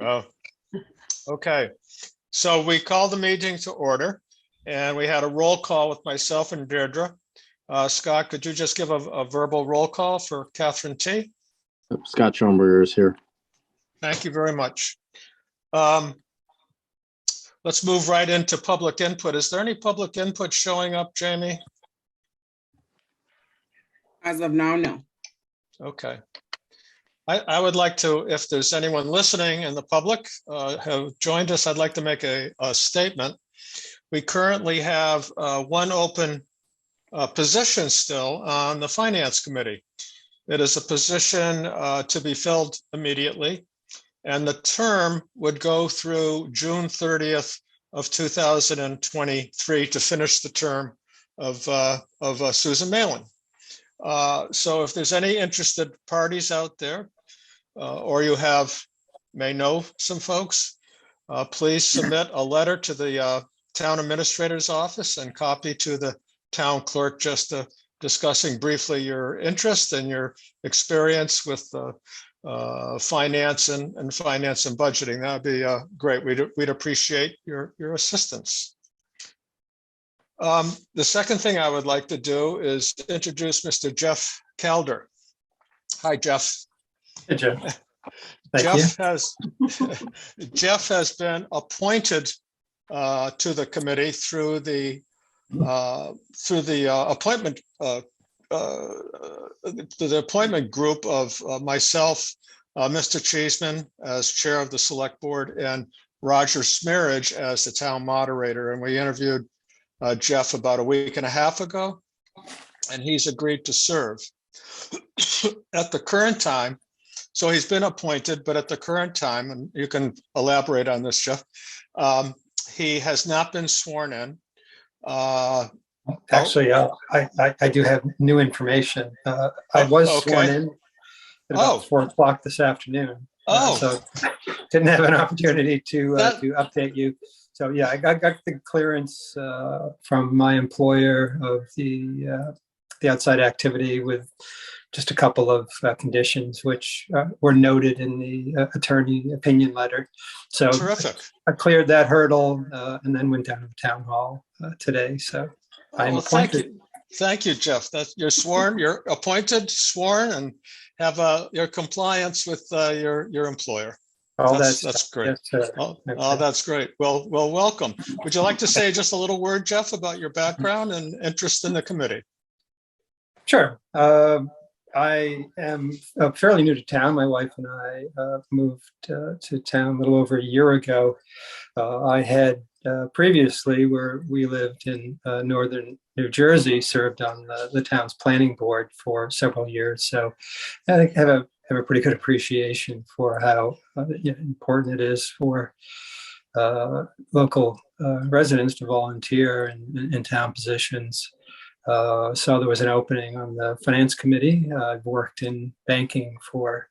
Oh, okay. So we called the meeting to order and we had a roll call with myself and Deirdre. Scott, could you just give a verbal roll call for Catherine T? Scott Schomburger is here. Thank you very much. Let's move right into public input. Is there any public input showing up, Jamie? As of now, no. Okay. I would like to, if there's anyone listening in the public have joined us, I'd like to make a statement. We currently have one open position still on the Finance Committee. It is a position to be filled immediately, and the term would go through June 30th of 2023 to finish the term of Susan Malin. So if there's any interested parties out there, or you may know some folks, please submit a letter to the town administrator's office and copy to the town clerk, just discussing briefly your interest and your experience with finance and finance and budgeting. That'd be great. We'd appreciate your assistance. The second thing I would like to do is introduce Mr. Jeff Calder. Hi, Jeff. Hey, Jeff. Jeff has been appointed to the committee through the appointment group of myself, Mr. Cheeseman as chair of the select board, and Roger Smearage as the town moderator. And we interviewed Jeff about a week and a half ago, and he's agreed to serve. At the current time, so he's been appointed, but at the current time, and you can elaborate on this, Jeff, he has not been sworn in. Actually, I do have new information. I was sworn in at about 4 o'clock this afternoon. So didn't have an opportunity to update you. So yeah, I got the clearance from my employer of the outside activity with just a couple of conditions, which were noted in the attorney opinion letter. So terrific. I cleared that hurdle and then went down to the town hall today. So I'm appointed. Thank you, Jeff. You're sworn, you're appointed, sworn, and have your compliance with your employer. That's great. Yes, that's great. Well, welcome. Would you like to say just a little word, Jeff, about your background and interest in the committee? Sure. I am fairly new to town. My wife and I moved to town a little over a year ago. I had previously, where we lived in northern New Jersey, served on the town's planning board for several years. So I think I have a pretty good appreciation for how important it is for local residents to volunteer in town positions. So there was an opening on the finance committee. I've worked in banking for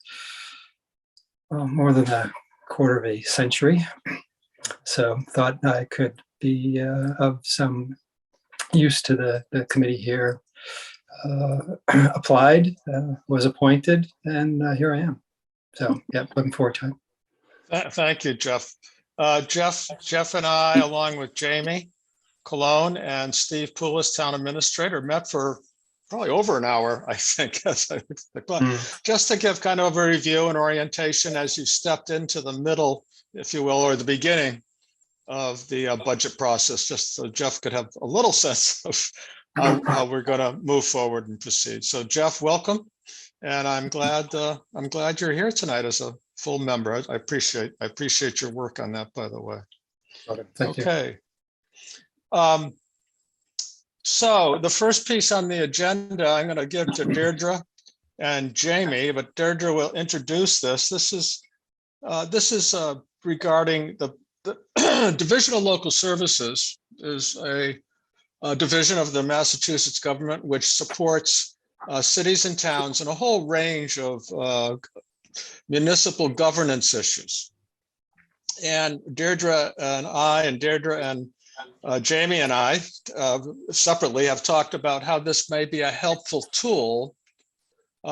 more than a quarter of a century. So thought I could be of some use to the committee here. Applied, was appointed, and here I am. So yeah, looking forward to it. Thank you, Jeff. Jeff and I, along with Jamie Cologne and Steve Poulos, town administrator, met for probably over an hour, I think. Just to give kind of a review and orientation as you stepped into the middle, if you will, or the beginning of the budget process, just so Jeff could have a little sense of how we're going to move forward and proceed. So Jeff, welcome. And I'm glad you're here tonight as a full member. I appreciate your work on that, by the way. Thank you. So the first piece on the agenda, I'm going to give to Deirdre and Jamie, but Deirdre will introduce this. This is regarding the Division of Local Services is a division of the Massachusetts government, which supports cities and towns in a whole range of municipal governance issues. And Deirdre and Jamie and I separately have talked about how this may be a helpful tool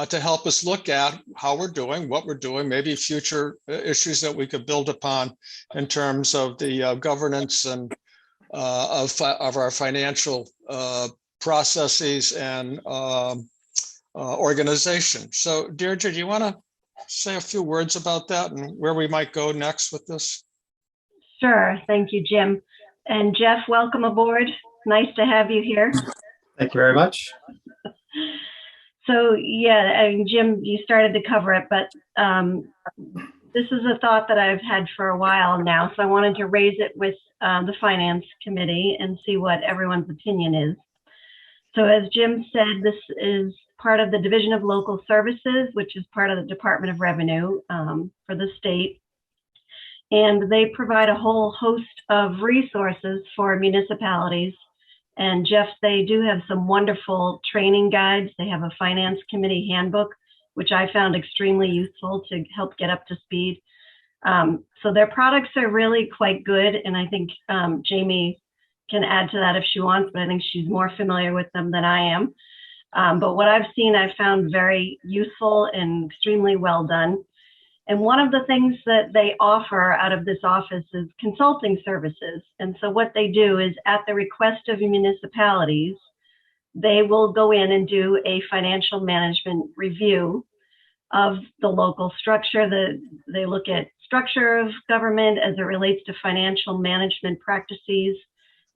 to help us look at how we're doing, what we're doing, maybe future issues that we could build upon in terms of the governance and of our financial processes and organization. So Deirdre, do you want to say a few words about that and where we might go next with this? Sure. Thank you, Jim. And Jeff, welcome aboard. Nice to have you here. Thank you very much. So yeah, and Jim, you started to cover it, but this is a thought that I've had for a while now. So I wanted to raise it with the Finance Committee and see what everyone's opinion is. So as Jim said, this is part of the Division of Local Services, which is part of the Department of Revenue for the state. And they provide a whole host of resources for municipalities. And Jeff, they do have some wonderful training guides. They have a Finance Committee handbook, which I found extremely useful to help get up to speed. So their products are really quite good. And I think Jamie can add to that if she wants, but I think she's more familiar with them than I am. But what I've seen, I found very useful and extremely well done. And one of the things that they offer out of this office is consulting services. And so what they do is at the request of municipalities, they will go in and do a financial management review of the local structure. They look at structure of government as it relates to financial management practices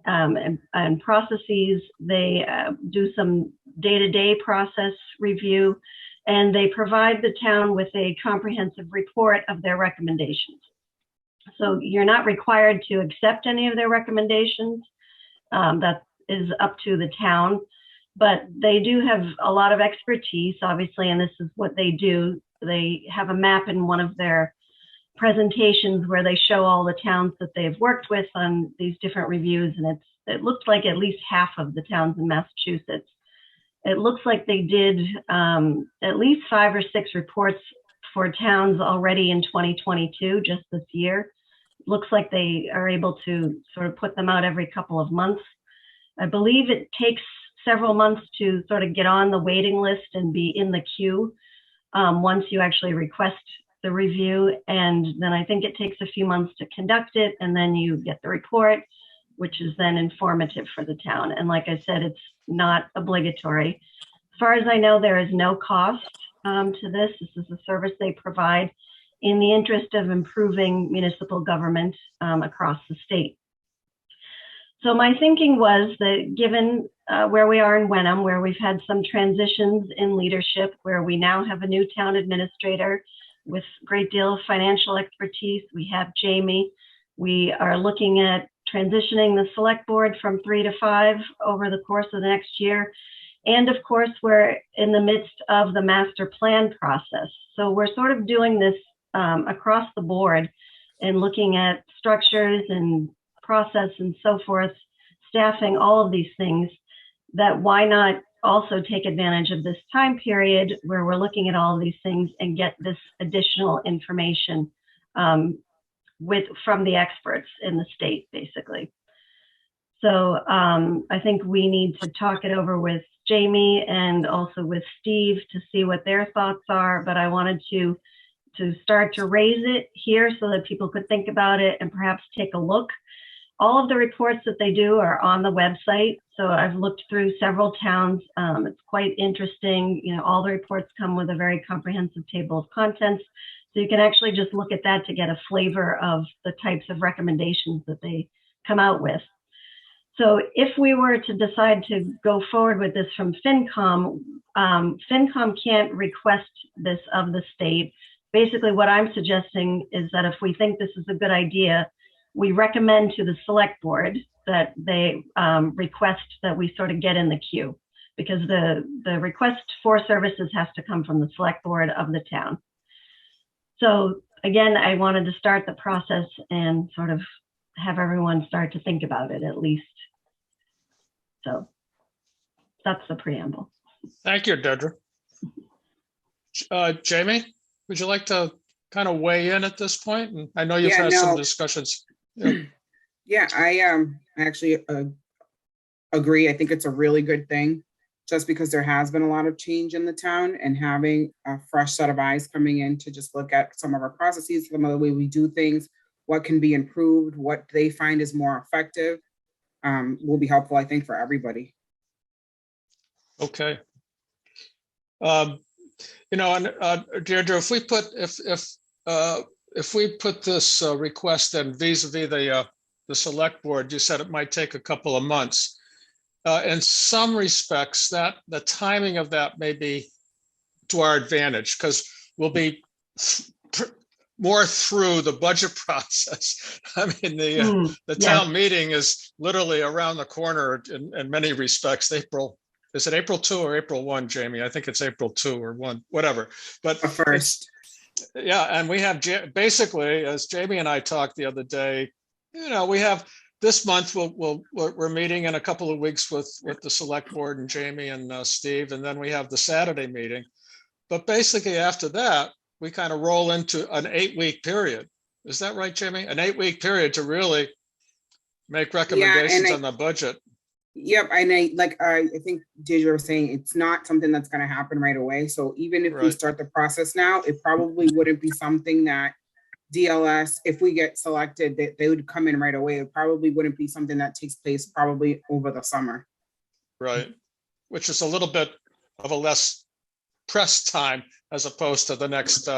and processes. They do some day-to-day process review, and they provide the town with a comprehensive report of their recommendations. So you're not required to accept any of their recommendations. That is up to the town, but they do have a lot of expertise, obviously, and this is what they do. They have a map in one of their presentations where they show all the towns that they've worked with on these different reviews, and it looks like at least half of the towns in Massachusetts. It looks like they did at least 5 or 6 reports for towns already in 2022, just this year. It looks like they are able to sort of put them out every couple of months. I believe it takes several months to sort of get on the waiting list and be in the queue once you actually request the review. And then I think it takes a few months to conduct it, and then you get the report, which is then informative for the town. And like I said, it's not obligatory. As far as I know, there is no cost to this. This is a service they provide in the interest of improving municipal government across the state. So my thinking was that given where we are in Wenham, where we've had some transitions in leadership, where we now have a new town administrator with a great deal of financial expertise, we have Jamie. We are looking at transitioning the select board from 3 to 5 over the course of the next year. And of course, we're in the midst of the master plan process. So we're sort of doing this across the board and looking at structures and process and so forth, staffing, all of these things, that why not also take advantage of this time period where we're looking at all of these things and get this additional information from the experts in the state, basically. So I think we need to talk it over with Jamie and also with Steve to see what their thoughts are, but I wanted to start to raise it here so that people could think about it and perhaps take a look. All of the reports that they do are on the website. So I've looked through several towns. It's quite interesting. You know, all the reports come with a very comprehensive table of contents. So you can actually just look at that to get a flavor of the types of recommendations that they come out with. So if we were to decide to go forward with this from FinCom, FinCom can't request this of the state. Basically, what I'm suggesting is that if we think this is a good idea, we recommend to the select board that they request that we sort of get in the queue, because the request for services has to come from the select board of the town. So again, I wanted to start the process and sort of have everyone start to think about it at least. So that's the preamble. Thank you, Deirdre. Jamie, would you like to kind of weigh in at this point? And I know you've had some discussions. Yeah, I actually agree. I think it's a really good thing. just because there has been a lot of change in the town, and having a fresh set of eyes coming in to just look at some of our processes, some of the way we do things, what can be improved, what they find is more effective, will be helpful, I think, for everybody. Okay. You know, and Deirdre, if we put this request in vis-a-vis the select board, you said it might take a couple of months. In some respects, that the timing of that may be to our advantage, because we'll be more through the budget process. I mean, the town meeting is literally around the corner in many respects. April, is it April 2 or April 1, Jamie? I think it's April 2 or 1, whatever. But first, yeah, and we have basically, as Jamie and I talked the other day, you know, we have this month. We're meeting in a couple of weeks with the select board and Jamie and Steve, and then we have the Saturday meeting. But basically, after that, we kind of roll into an 8-week period. Is that right, Jamie? An 8-week period to really make recommendations on the budget. Yep, and I think Deirdre was saying it's not something that's going to happen right away. So even if we start the process now, it probably wouldn't be something that DLS, if we get selected, they would come in right away. It probably wouldn't be something that takes place probably over the summer. Right, which is a little bit of a less press time as opposed to the next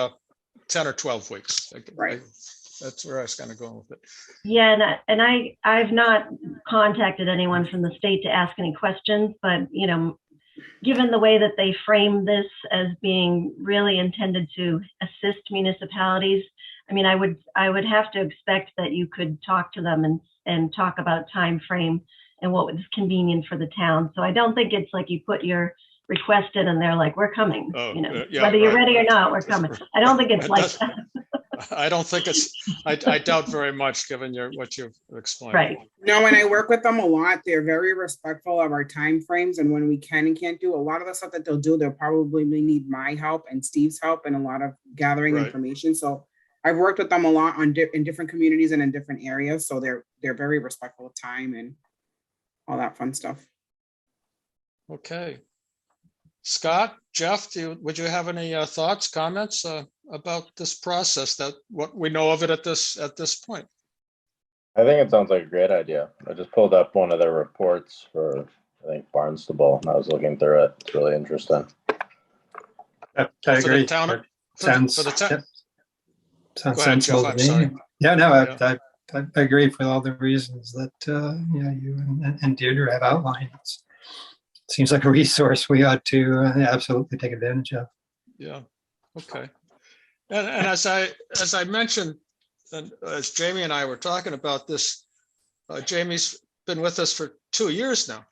10 or 12 weeks. Right. That's where I was kind of going with it. Yeah, and I've not contacted anyone from the state to ask any questions, but you know, given the way that they frame this as being really intended to assist municipalities, I mean, I would have to expect that you could talk to them and talk about time frame and what was convenient for the town. So I don't think it's like you put your request in and they're like, we're coming, you know, whether you're ready or not, we're coming. I don't think it's like that. I don't think it's, I doubt very much given what you've explained. Right. No, and I work with them a lot. They're very respectful of our time frames and when we can and can't do. A lot of the stuff that they'll do, they'll probably need my help and Steve's help and a lot of gathering information. So I've worked with them a lot in different communities and in different areas. So they're very respectful of time and all that fun stuff. Okay. Scott, Jeff, would you have any thoughts, comments about this process, that what we know of it at this point? I think it sounds like a great idea. I just pulled up one of their reports for, I think, Barnstable, and I was looking through it. It's really interesting. I agree. Sounds sensible to me. Yeah, no, I agree for all the reasons that you and Deirdre have outlined. It seems like a resource we ought to absolutely take advantage of. Yeah. Okay. And as I mentioned, and as Jamie and I were talking about this, Jamie's been with us for 2 years now.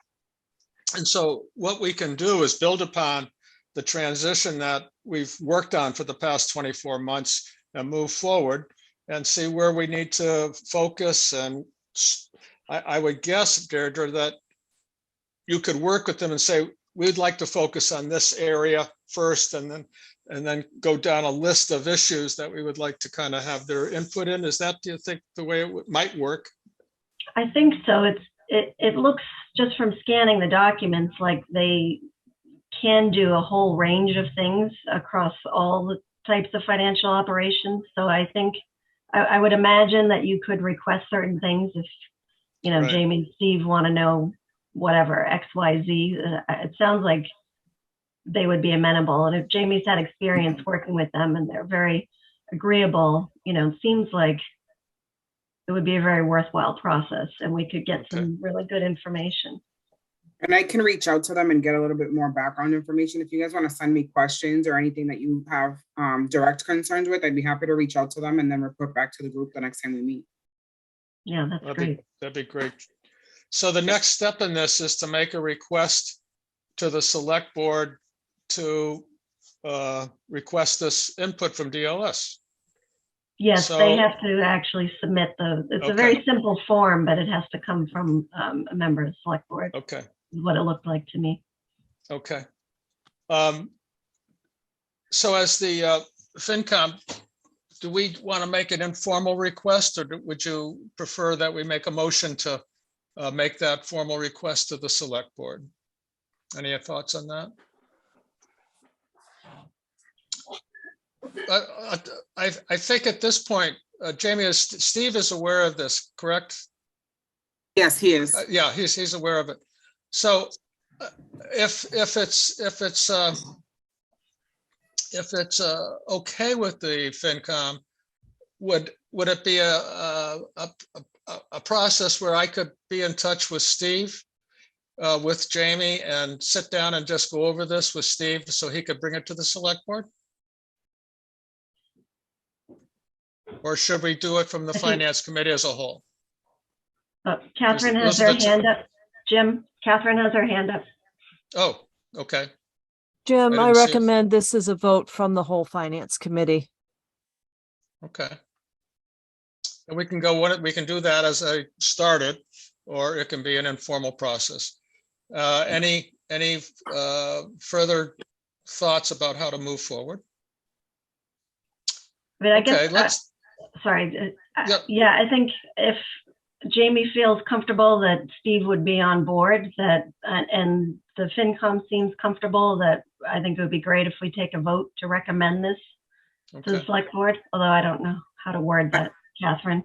And so what we can do is build upon the transition that we've worked on for the past 24 months and move forward and see where we need to focus. And I would guess, Deirdre, that you could work with them and say, we'd like to focus on this area first, and then go down a list of issues that we would like to kind of have their input in. Is that, do you think, the way it might work? I think so. It looks, just from scanning the documents, like they can do a whole range of things across all the types of financial operations. So I think I would imagine that you could request certain things if, you know, Jamie and Steve want to know whatever, X, Y, Z. It sounds like they would be amenable. And if Jamie's had experience working with them and they're very agreeable, you know, seems like it would be a very worthwhile process and we could get some really good information. And I can reach out to them and get a little bit more background information. If you guys want to send me questions or anything that you have direct concerns with, I'd be happy to reach out to them and then report back to the group the next time we meet. Yeah, that's great. That'd be great. So the next step in this is to make a request to the select board to request this input from DLS. Yes, they have to actually submit it's a very simple form, but it has to come from a member of the select board. Okay. Is what it looked like to me. Okay. So as the FinCom, do we want to make an informal request, or would you prefer that we make a motion to make that formal request to the select board? Any thoughts on that? I think at this point, Jamie, Steve is aware of this, correct? Yes, he is. Yeah, he's aware of it. So if it's okay with the FinCom, would it be a process where I could be in touch with Steve, with Jamie, and sit down and just go over this with Steve so he could bring it to the select board? Or should we do it from the finance committee as a whole? Catherine has her hand up. Jim, Catherine has her hand up. Oh, okay. Jim, I recommend this is a vote from the whole finance committee. Okay. And we can do that as I started, or it can be an informal process. Any further thoughts about how to move forward? I mean, I guess, sorry. Yeah, I think if Jamie feels comfortable that Steve would be on board, and the FinCom seems comfortable, that I think it would be great if we take a vote to recommend this to the select board, although I don't know how to word that, Catherine.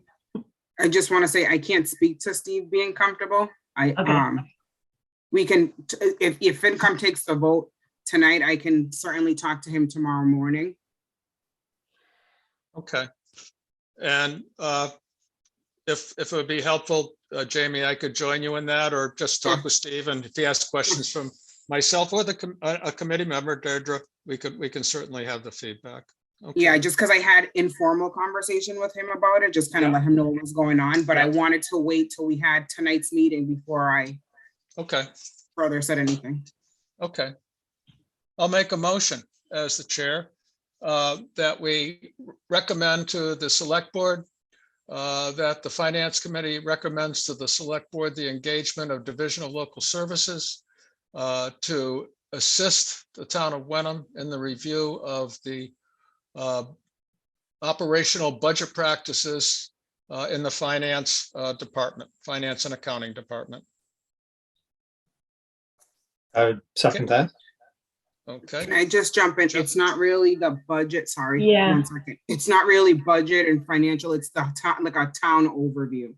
I just want to say I can't speak to Steve being comfortable. Okay. We can, if FinCom takes the vote tonight, I can certainly talk to him tomorrow morning. Okay. And if it would be helpful, Jamie, I could join you in that, or just talk with Steve, and if he has questions from myself or a committee member, Deirdre, we can certainly have the feedback. Okay. Yeah, just because I had informal conversation with him about it, just kind of let him know what was going on, but I wanted to wait till we had tonight's meeting before I further said anything. Okay. I'll make a motion as the chair that we recommend to the select board that the finance committee recommends to the select board the engagement of Division of Local Services to assist the town of Wenham in the review of the operational budget practices in the finance department, finance and accounting department. I would second that. Okay. Can I just jump in? It's not really the budget. Sorry. Yeah. 1 second. It's not really budget and financial. It's the like a town overview.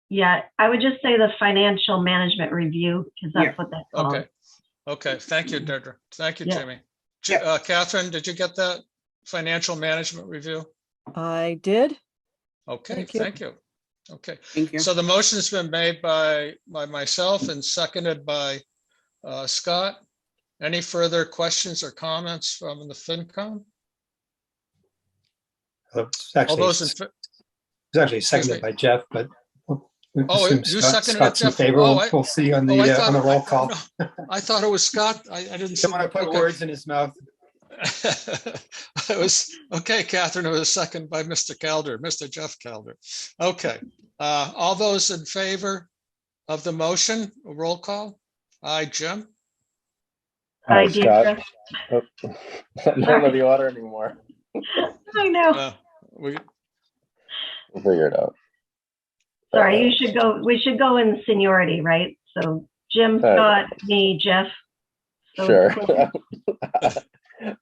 Yeah, I would just say the financial management review, because that's what that's called. Okay. Okay. Thank you, Deirdre. Thank you, Yeah. Jamie. Catherine, did you get that financial management review? I did. Okay. Thank you. Okay. Thank you. So the motion has been made by myself and seconded by Scott. Any further questions or comments from the FinCom? It's actually seconded by Jeff, but you seconded Scott's it, in Jeff? favor. We'll see on the roll call. I thought it was Scott. I didn't see. Don't want to put words in his mouth. It was okay, Catherine. It was seconded by Mr. Calder, Mr. Jeff Calder. Okay. All those in favor of the motion, roll call. Aye, Jim. Hi, Deirdre. Scott. None of the order anymore. I know. We'll figure it out. Sorry, we should go in seniority, right? So Jim, Scott, me, Jeff. So sure. Cool.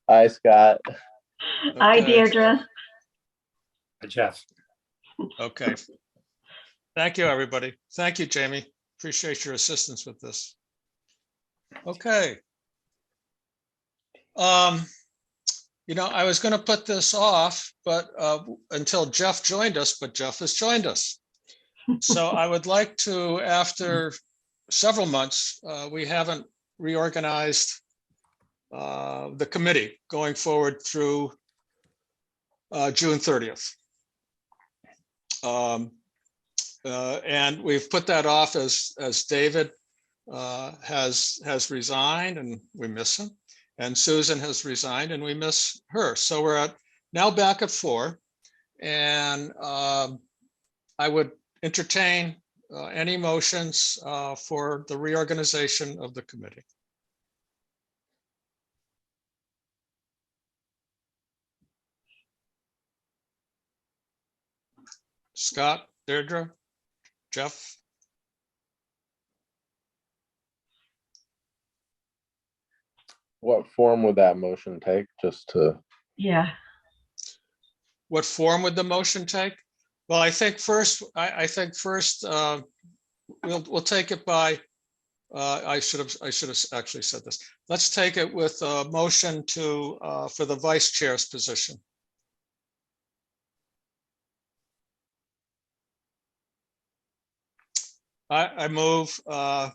Hi, Scott. Hi, Deirdre. Hi, Jeff. Okay. Thank you, everybody. Thank you, Jamie. Appreciate your assistance with this. Okay. I was going to put this off, but until Jeff joined us, but Jeff has joined us. So I would like to, after several months, we haven't reorganized the committee going forward through June 30th. And we've put that off as David has resigned and we miss him. And Susan has resigned and we miss her. So we're now back at 4. And I would entertain any motions for the reorganization of the committee. Scott, Deirdre, Jeff. What form would that motion take, just to? Yeah. What form would the motion take? Well, I think first, we'll take it by, I should have actually said this. Let's take it with a motion for the vice chair's position. I move, I'm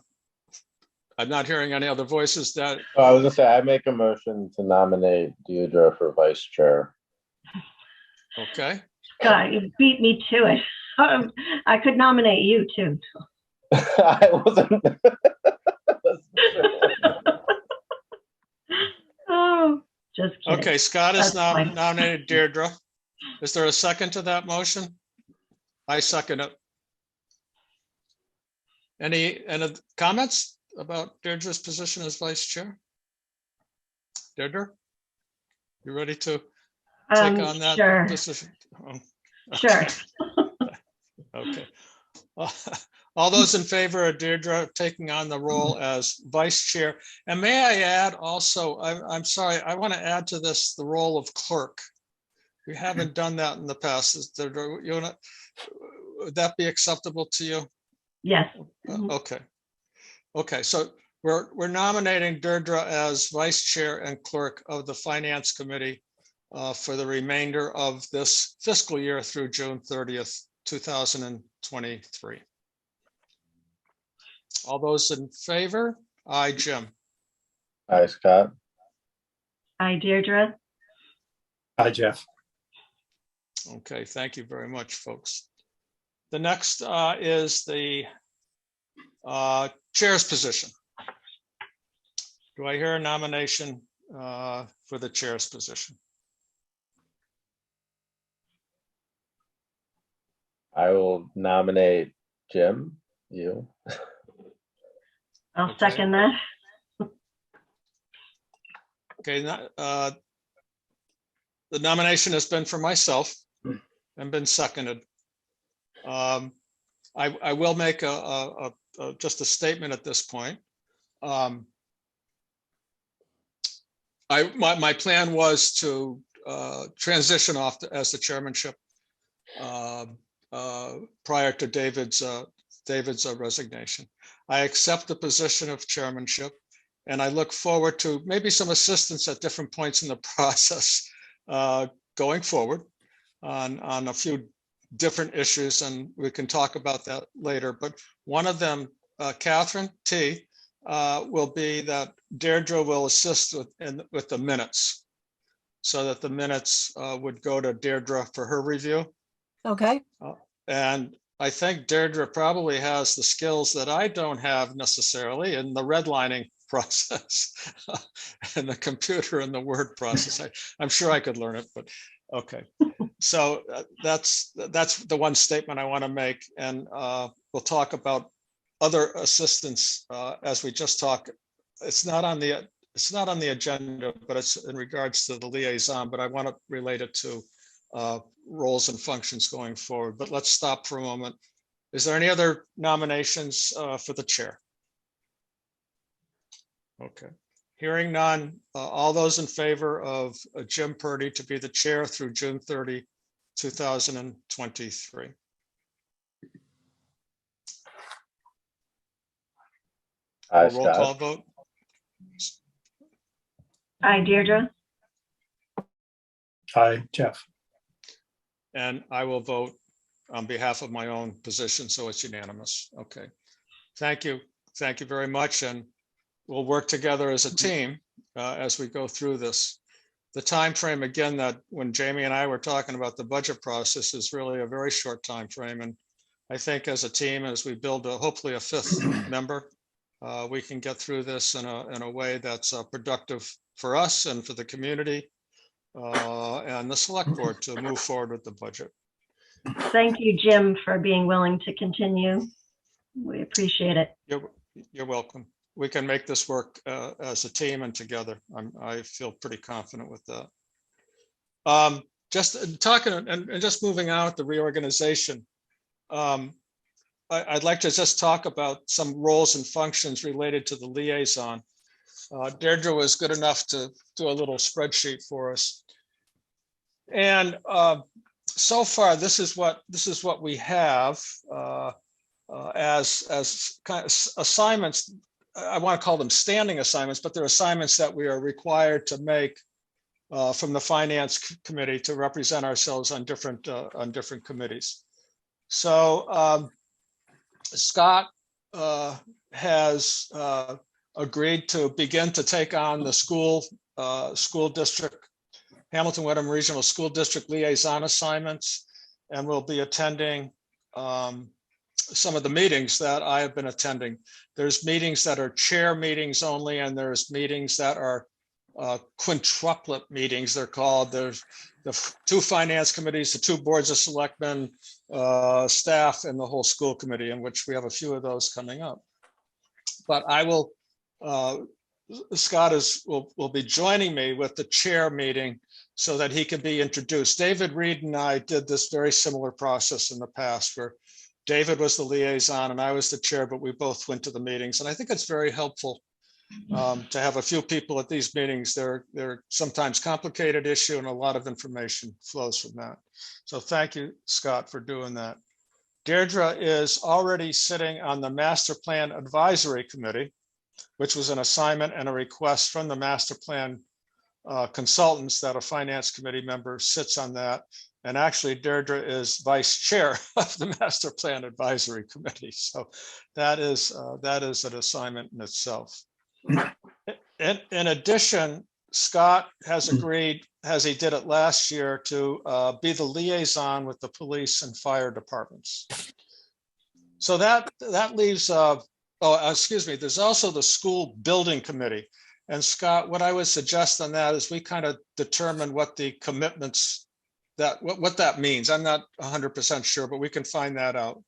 not hearing any other voices that. Oh, I was gonna say, I make a motion to nominate Deirdre for vice chair. Okay. God, you beat me to it. I could nominate you too. I wasn't. Oh, just kidding. Okay, Scott has That's fine. nominated Deirdre. Is there a second to that motion? I second it. Any comments about Deirdre's position as vice chair? Deirdre, you ready to take on that sure. position? Oh, Sure. okay. All those in favor of Deirdre taking on the role as vice chair? And may I add also, I'm sorry, I want to add to this the role of clerk. We haven't done that in the past. Would that be acceptable to you? Yes. Okay. Okay, so we're nominating Deirdre as vice chair and clerk of the finance committee for the remainder of this fiscal year through June 30th, 2023. All those in favor? Aye, Jim. Aye, Scott. Aye, Deirdre. Hi, Jeff. Okay, thank you very much, folks. The next is the chair's position. Do I hear a nomination for the chair's position? I will nominate Jim, you. I'll Okay. second that. Okay, the nomination has been for myself and been seconded. I will make just a statement at this point. My plan was to transition off as the chairmanship prior to David's resignation. I accept the position of chairmanship, and I look forward to maybe some assistance at different points in the process going forward on a few different issues, and we can talk about that later. But one of them, Catherine T, will be that Deirdre will assist with the minutes, so that the minutes would go to Deirdre for her review. Okay. And I think Deirdre probably has the skills that I don't have necessarily in the redlining process and the computer and the word process. I'm sure I could learn it, but okay. So that's the one statement I want to make, and we'll talk about other assistance as we just talk. It's not on the agenda, but it's in regards to the liaison. But I want to relate it to roles and functions going forward. But let's stop for a moment. Is there any other nominations for the chair? Okay. Hearing none, all those in favor of Jim Purdy to be the chair through June 30, 2023. Aye, Roll call vote. Aye, Deirdre. Hi, Jeff. And I will vote on behalf of my own position, so it's unanimous. Okay. Thank you. Thank you very much. And we'll work together as a team as we go through this. The time frame, again, that when Jamie and I were talking about the budget process, is really a very short time frame. And I think as a team, as we build hopefully a fifth member, we can get through this in a way that's productive for us and for the community and the select board to move forward with the budget. Thank you, Jim, for being willing to continue. We appreciate it. You're welcome. We can make this work as a team and together. I feel pretty confident with that. Just talking and just moving out the reorganization. I'd like to just talk about some roles and functions related to the liaison. Deirdre was good enough to do a little spreadsheet for us. And so far, this is what we have as kind of assignments. I want to call them standing assignments, but they're assignments that we are required to make from the Finance Committee to represent ourselves on different committees. So Scott has agreed to begin to take on the school district, Hamilton Wenham Regional School District liaison assignments, and will be attending some of the meetings that I have been attending. There's meetings that are chair meetings only, and there's meetings that are quintuplet meetings, they're called. There's the 2 finance committees, the 2 boards of selectmen, staff, and the whole school committee, in which we have a few of those coming up. But I will, Scott will be joining me with the chair meeting so that he can be introduced. David Reed and I did this very similar process in the past, where David was the liaison and I was the chair, but we both went to the meetings. And I think it's very helpful to have a few people at these meetings. They're sometimes complicated issue, and a lot of information flows from that. So thank you, Scott, for doing that. Deirdre is already sitting on the Master Plan Advisory Committee, which was an assignment and a request from the Master Plan consultants that a Finance Committee member sits on that. And actually, Deirdre is vice chair of the Master Plan Advisory Committee. So that is an assignment in itself. In addition, Scott has agreed, as he did it last year, to be the liaison with the police and fire departments. So that leaves, excuse me, there's also the school building committee. And Scott, what I would suggest on that is we kind of determine what the commitments, what that means. I'm not 100% sure, but we can find that out.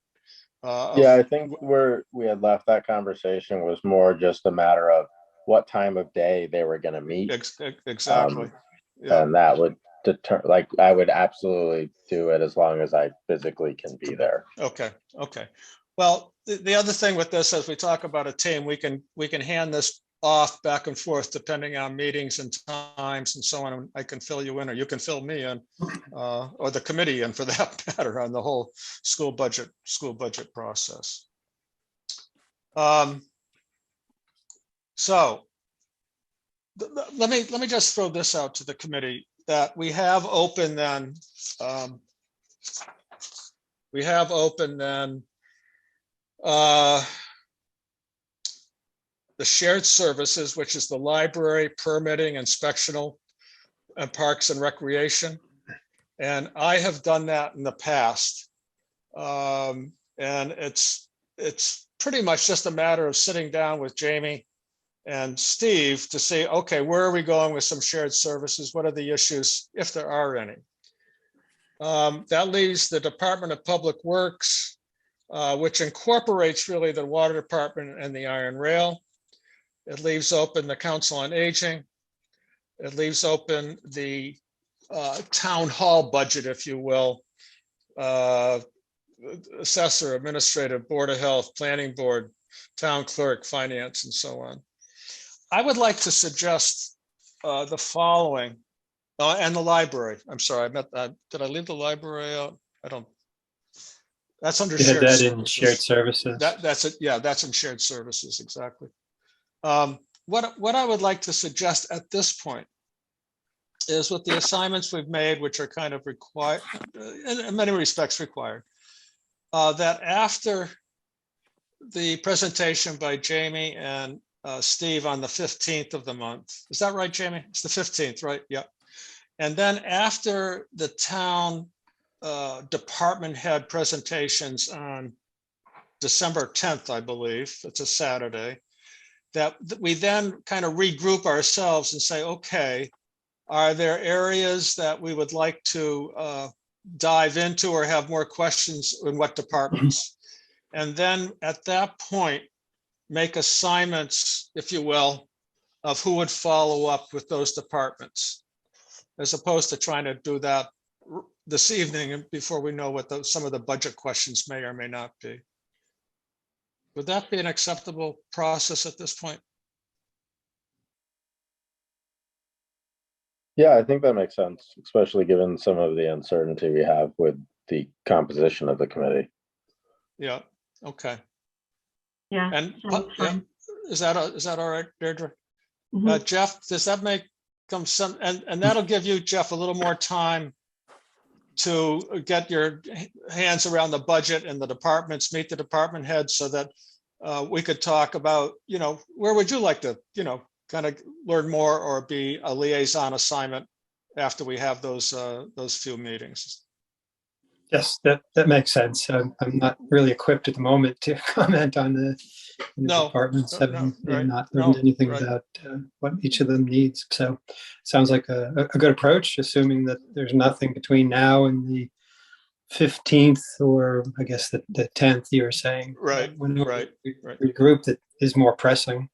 Yeah, I think we had left that conversation was more just a matter of what time of day they were going to meet. Exactly. Yeah. And that would deter, like, I would absolutely do it as long as I physically can be there. Okay. Well, the other thing with this, as we talk about a team, we can hand this off back and forth depending on meetings and times and so on. And I can fill you in, or you can fill me in, or the committee in, for that matter, on the whole school budget process. So let me just throw this out to the committee, that we have open then. The shared services, which is the library, permitting, inspectional, and parks and recreation. And I have done that in the past. And it's pretty much just a matter of sitting down with Jamie and Steve to say, okay, where are we going with some shared services? What are the issues, if there are any? That leaves the Department of Public Works, which incorporates really the water department and the iron rail. It leaves open the Council on Aging. It leaves open the town hall budget, if you will, assessor, administrative, board of health, planning board, town clerk, finance, and so on. I would like to suggest the following, and the library. I'm sorry, did I leave the library out? I don't. That's under shared services. Shared services. That's it. Yeah, that's in shared services, exactly. What I would like to suggest at this point is, with the assignments we've made, which are kind of required, in many respects required, that after the presentation by Jamie and Steve on the 15th of the month, is that right, Jamie? It's the 15th, right? Yeah. And then after the town department head presentations on December 10th, I believe, it's a Saturday, that we then kind of regroup ourselves and say, okay, are there areas that we would like to dive into or have more questions in what departments? And then at that point, make assignments, if you will, of who would follow up with those departments, as opposed to trying to do that this evening before we know what some of the budget questions may or may not be. Would that be an acceptable process at this point? Yeah, I think that makes sense, especially given some of the uncertainty we have with the composition of the committee. Yeah, okay. Yeah. And sounds yeah, fine. is that all right, Deirdre? Mhm. Jeff, does that make some, and that'll give you, Jeff, a little more time to get your hands around the budget and the departments, meet the department heads so that we could talk about, where would you like to, kind of learn more or be a liaison assignment after we have those few meetings? Yes, that makes sense. I'm not really equipped at the moment to comment on the departments, having not learned anything about what each of them needs. So sounds like a good approach, assuming that there's nothing between now and the 15th, or I guess the 10th you were saying. Right. We regroup that is more pressing.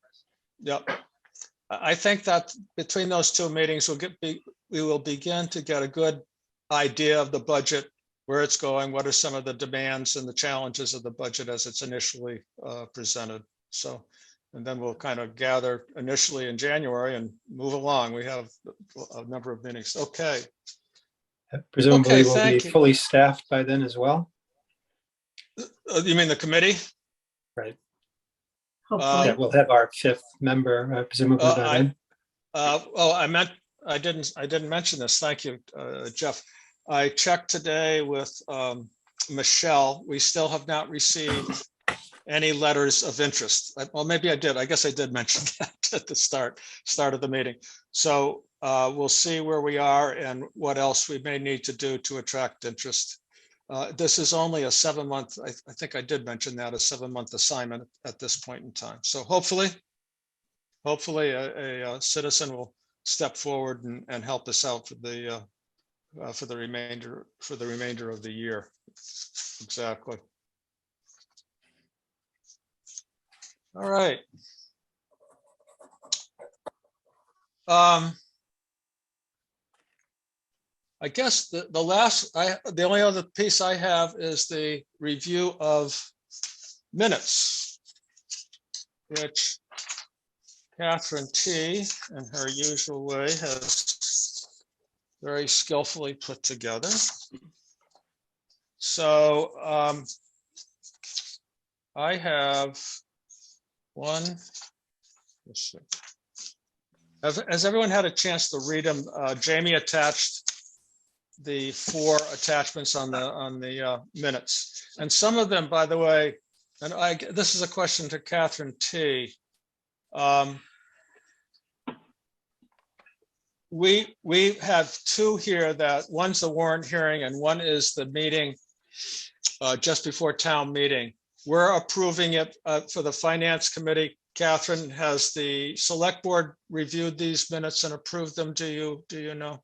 Yep. I think that between those two meetings, we will begin to get a good idea of the budget, where it's going, what are some of the demands and the challenges of the budget as it's initially presented. So, and then we'll kind of gather initially in January and move along. We have a number of meetings. Okay. Presumably we'll be fully staffed by then as well. You mean the committee? Right. Hopefully. We'll have our 5th member, presumably by then. I didn't mention this. Thank you, Jeff. I checked today with Michelle. We still have not received any letters of interest. Well, maybe I did. I guess I did mention that at the start of the meeting. So we'll see where we are and what else we may need to do to attract interest. This is only a 7-month, I think I did mention that, a 7-month assignment at this point in time. So hopefully a citizen will step forward and help us out for the remainder of the year. Exactly. All right. I guess the only other piece I have is the review of minutes, which Catherine T, in her usual way, has very skillfully put together. So I have one. Let's see. Has everyone had a chance to read them? Jamie attached the 4 attachments on the minutes, and some of them, by the way, and this is a question to Catherine T. We have 2 here, that one's the warrant hearing and one is the meeting just before town meeting. We're approving it for the finance committee. Catherine, has the select board reviewed these minutes and approved them? Do you know?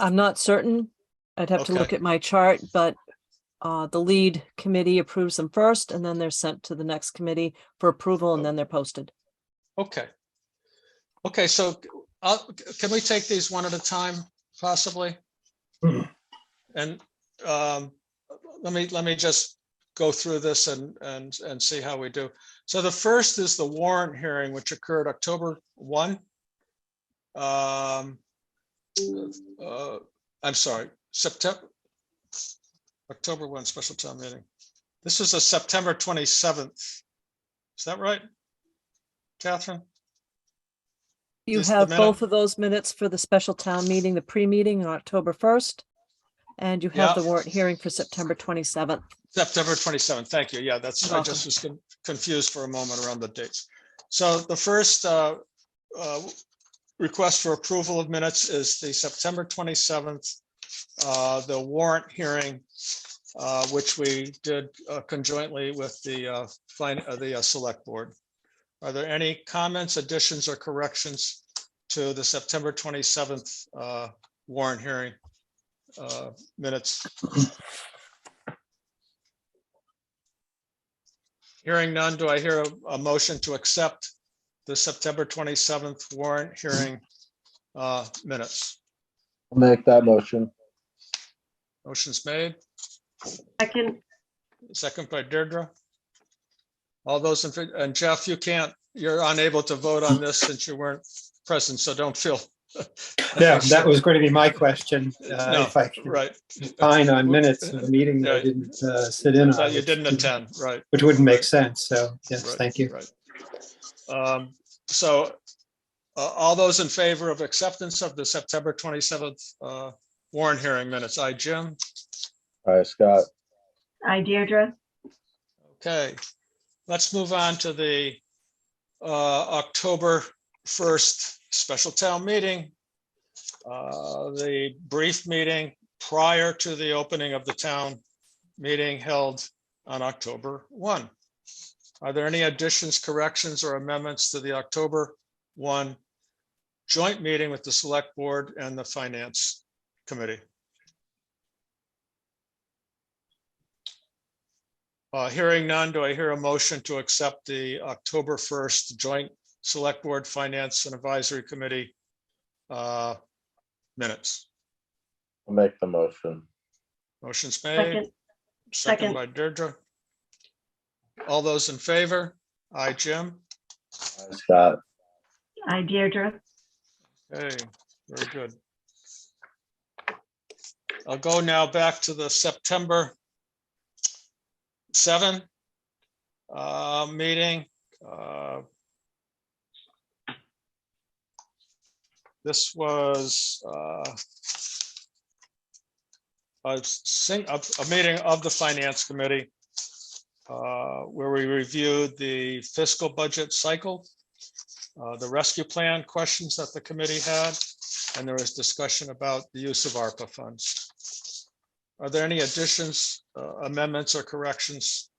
I'm not certain. I'd have to look at my chart, but the lead committee approves them first, and then they're sent to the next committee for approval, and then they're posted. Okay, so can we take these one at a time, possibly? And let me just go through this and see how we do. So the first is the warrant hearing, which occurred October 1. I'm sorry, October 1 special town meeting. This is a September 27th. Is that right, Catherine? You have both of those minutes for the special town meeting, the pre-meeting on October 1st, and you have the warrant hearing for September 27th. September 27th. Thank you. Yeah, I just was confused for a moment around the dates. So the first request for approval of minutes is the September 27th, the warrant hearing, which we did conjointly with the select board. Are there any comments, additions, or corrections to the September 27th warrant hearing minutes? Hearing none, do I hear a motion to accept the September 27th warrant hearing minutes? I'll make that motion. Motion's made. Second by Deirdre. All those in favor, and Jeff, you're unable to vote on this since you weren't present, so don't feel. Yeah, that was going to be my question. No, if I can right. find on minutes of a meeting that I didn't sit in on. You didn't attend, right. Which wouldn't make sense. So yes, Right, thank you. Right. So all those in favor of acceptance of the September 27th warrant hearing minutes? Aye, Jim? Aye, Scott. Aye, Deirdre. Okay, let's move on to the October 1st special town meeting. The brief meeting prior to the opening of the town meeting held on October 1. Are there any additions, corrections, or amendments to the October 1 joint meeting with the Select Board and the Finance Committee? Hearing none, do I hear a motion to accept the October 1st joint Select Board Finance and Advisory Committee minutes? I'll make the motion. Motion's made. Second by Deirdre. All those in favor? Aye, Jim? Aye, Scott. Aye, Deirdre. Okay, very good. I'll go now back to the September 7 meeting. This was a meeting of the Finance Committee where we reviewed the fiscal budget cycle, the rescue plan questions that the committee had, and there was discussion about the use of ARPA funds. Are there any additions, amendments, or corrections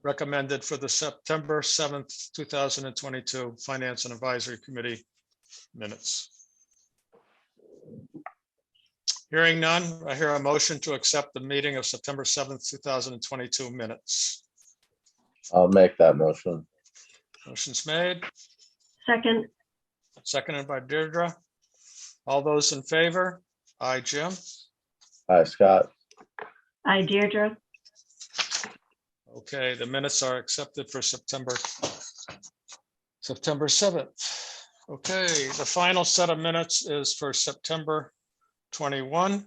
recommended for the September 7th, 2022 Finance and Advisory Committee minutes? Hearing none, I hear a motion to accept the meeting of September 7th, 2022 minutes. I'll make that motion. Motion's made. Second. Seconded by Deirdre. All those in favor? Aye, Jim? Aye, Scott. Aye, Deirdre. Okay, the minutes are accepted for September 7th. Okay, the final set of minutes is for September 21.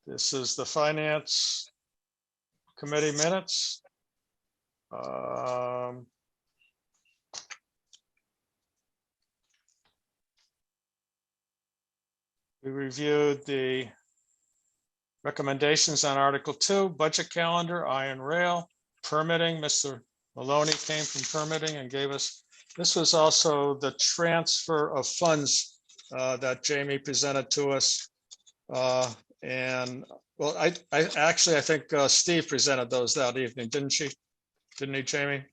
This is the Finance Committee minutes. We reviewed the recommendations on Article 2, budget calendar, iron rail, permitting. Mr. Maloney came from permitting and gave us, this was also the transfer of funds that Jamie presented to us. And well, I think Steve presented those that evening, didn't he, Jamie?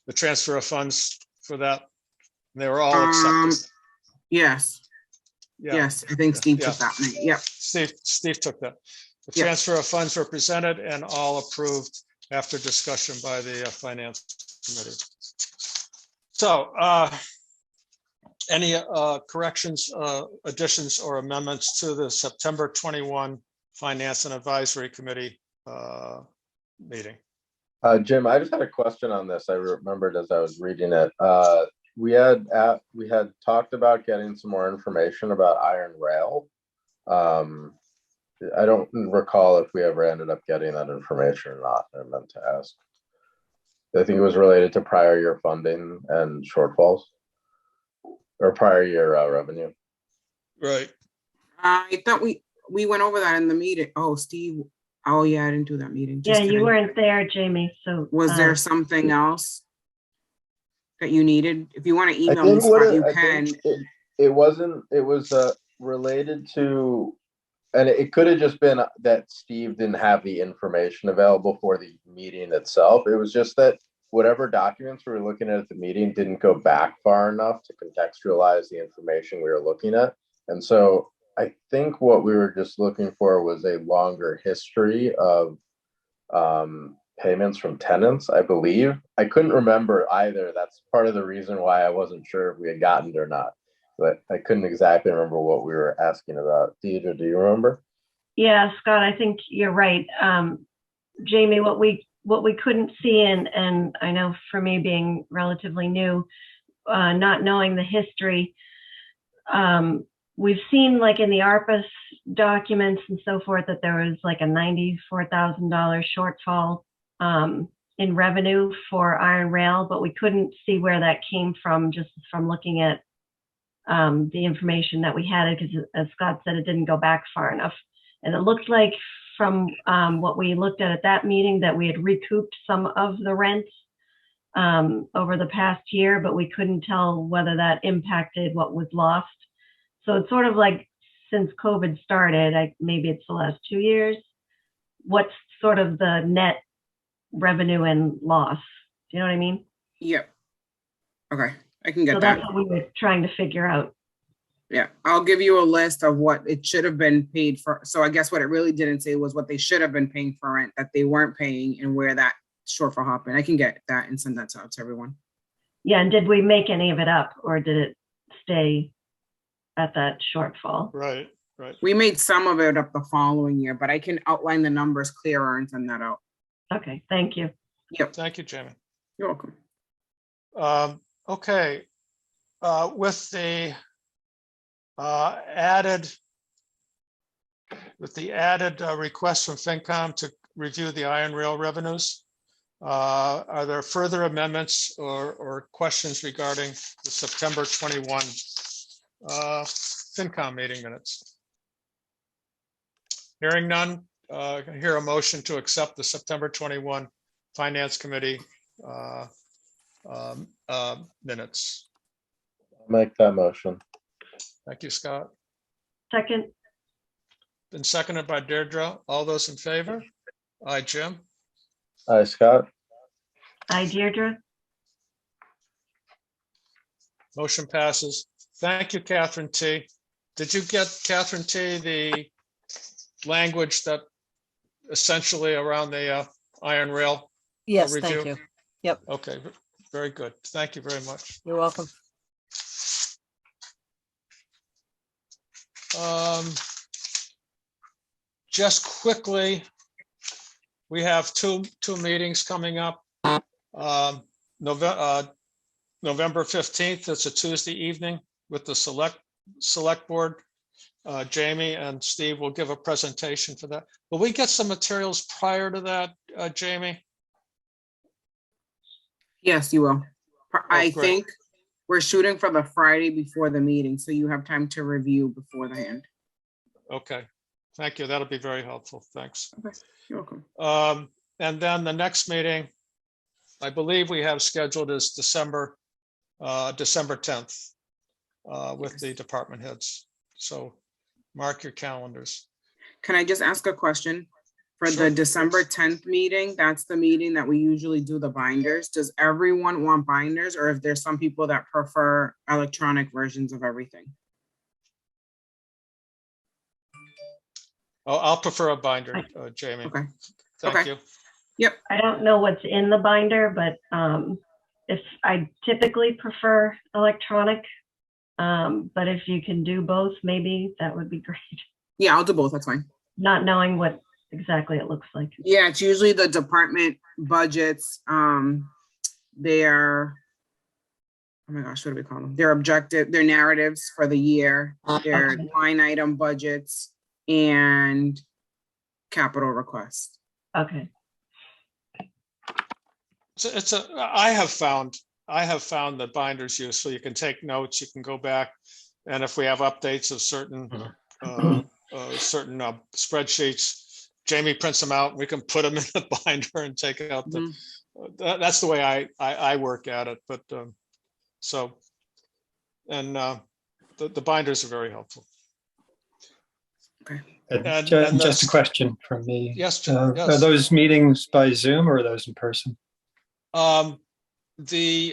The transfer of funds for that. And they were all accepted. Yes. Yeah. Yes, I think Steve took that one. Yep. Steve took that. The Yep. transfer of funds were presented and all approved after discussion by the Finance Committee. So any corrections, additions, or amendments to the September 21 Finance and Advisory Committee meeting? Jim, I just had a question on this. I remembered as I was reading it. We had talked about getting some more information about iron rail. I don't recall if we ever ended up getting that information or not. I meant to ask. I think it was related to prior year funding and shortfalls, or prior year revenue. Right. I thought we went over that in the meeting. Oh, Steve. Oh yeah, I didn't do that meeting. Yeah, you weren't there, Jamie. So was there something else that you needed? If you want to email me, Scott, you can. It wasn't. It was related to, and it could have just been that Steve didn't have the information available for the meeting itself. It was just that whatever documents we were looking at the meeting didn't go back far enough to contextualize the information we were looking at. And so I think what we were just looking for was a longer history of payments from tenants, I believe. I couldn't remember either. That's part of the reason why I wasn't sure if we had gotten it or not. But I couldn't exactly remember what we were asking about. Deidre, do you remember? yeah, Scott, I think you're right. Jamie, what we what we couldn't see, and I know for me being relatively new, not knowing the history, we've seen like in the ARPA documents and so forth that there was like a $94,000 shortfall in revenue for Iron Rail, but we couldn't see where that came from just from looking at the information that we had, because as Scott said, it didn't go back far enough. And it looked like from what we looked at that meeting that we had recouped some of the rent over the past year, but we couldn't tell whether that impacted what was lost. So it's sort of like since COVID started, maybe it's the last 2 years, what's sort of the net revenue and loss? Do you know what I mean? Yep. Okay, I can get So that. that's what we were trying to figure out. Yeah, I'll give you a list of what it should have been paid for. So I guess what it really didn't say was what they should have been paying for rent that they weren't paying and where that shortfall happened. I can get that and send that out to everyone. Yeah, and did we make any of it up, or did it stay at that shortfall? Right, right. We made some of it up the following year, but I can outline the numbers clearer and send that out. Okay, thank you. Yep. Thank you, Jamie. You're welcome. Okay, with the added request from FinCom to review the Iron Rail revenues, are there further amendments or questions regarding the September 21 FinCom meeting minutes? Hearing none, I hear a motion to accept the September 21 Finance Committee minutes. I'll make that motion. Thank you, Scott. Second. Been seconded by Deirdre. All those in favor? Aye, Jim. Aye, Scott. Aye, Deirdre. Motion passes. Thank you, Catherine T. Did you get, Catherine T, the language that essentially around the Iron Rail? Yes, review? thank you. Yep. Okay, very good. Thank you very much. You're welcome. Just quickly, we have two meetings coming up. November 15th, it's a Tuesday evening with the select board. Jamie and Steve will give a presentation for that. Will we get some materials prior to that, Jamie? Yes, you will. I great. think we're shooting for the Friday before the meeting, so you have time to review beforehand. Okay, thank you. That'll be very helpful. Thanks. Okay, you're welcome. And then the next meeting, I believe we have scheduled is December 10th with the department heads. So mark your calendars. Can I just ask a question? For Sure. the December 10th meeting, that's the meeting that we usually do the binders. Does everyone want binders, or if there's some people that prefer electronic versions of everything? Oh, I'll prefer a binder, Jamie. Okay. Thank you. Yep. I don't know what's in the binder, but if I typically prefer electronic, but if you can do both, maybe that would be great. Yeah, I'll do both. That's fine. Not knowing what exactly it looks like. Yeah, it's usually the department budgets. They are, oh my gosh, what do we call them? Their objective, their narratives for the year, their Okay. line item budgets, and capital requests. Okay. So I have found the binders useful. You can take notes, you can go back, and if we have updates of certain spreadsheets, Jamie prints them out. We can put them in the binder and take out the. That's the way I work at it. But the binders are very helpful. Okay. And Just a question from me. Yes, Jim, yes. Are those meetings by Zoom or are those in person? The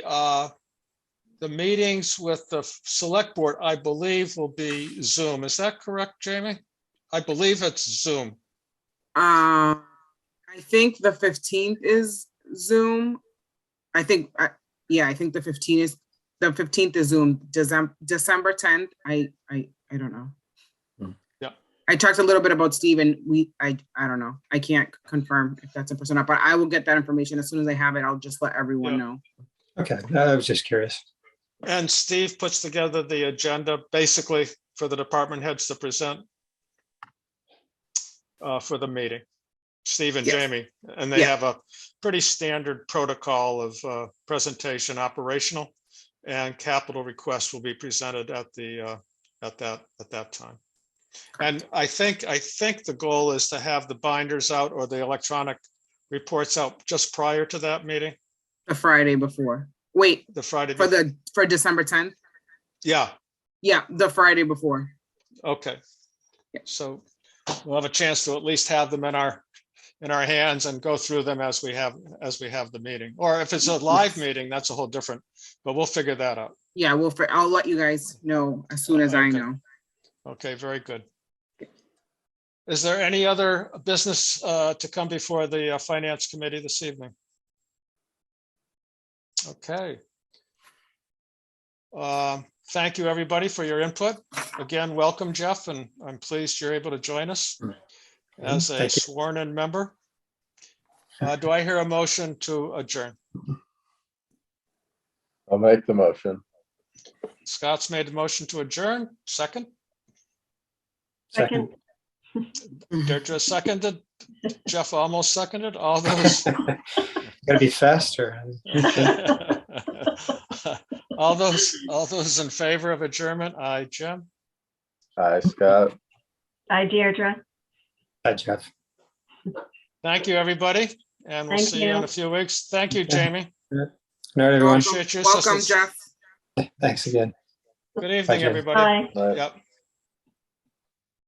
meetings with the select board, I believe, will be Zoom. Is that correct, Jamie? I believe it's Zoom. I think the 15th is Zoom. I think the 15th is Zoom. December 10th. I don't know. Yeah. I talked a little bit about Steve, and I don't know. I can't confirm if that's a person or not, but I will get that information as soon as I have it. I'll just let everyone know. Okay, I was just curious. And Steve puts together the agenda basically for the department heads to present for the meeting. Steve and Yes. Jamie, and they have a pretty standard protocol of presentation, operational and capital requests will be presented at the at that time. And I think the goal is to have the binders out or the electronic reports out just prior to that meeting. The Friday before. Wait, the Friday for December 10th? Yeah. Yeah, the Friday before. Okay. So we'll have a chance to at least have them in our hands and go through them as we have the meeting. Or if it's a live meeting, that's a whole different, but we'll figure that out. Yeah, I'll let you guys know as soon as I know. Okay, very good. Is there any other business to come before the Finance Committee this evening? Okay. Thank you, everybody, for your input. Again, welcome, Jeff, and I'm pleased you're able to join us as a sworn-in member. Do I hear a motion to adjourn? I'll make the motion. Scott's made the motion to adjourn. Second? Second. Deirdre seconded. Jeff almost seconded. All those. Gotta be faster. All those in favor of adjournment? Aye, Jim. Aye, Scott. Aye, Deirdre. Hi, Jeff. Thank you, everybody. And we'll see you in a few weeks. Thank you, Jamie. Good night, everyone. Appreciate your Welcome, assistance. Jeff. Thanks again. Good evening, Bye, Jim. everybody. Bye. Yep.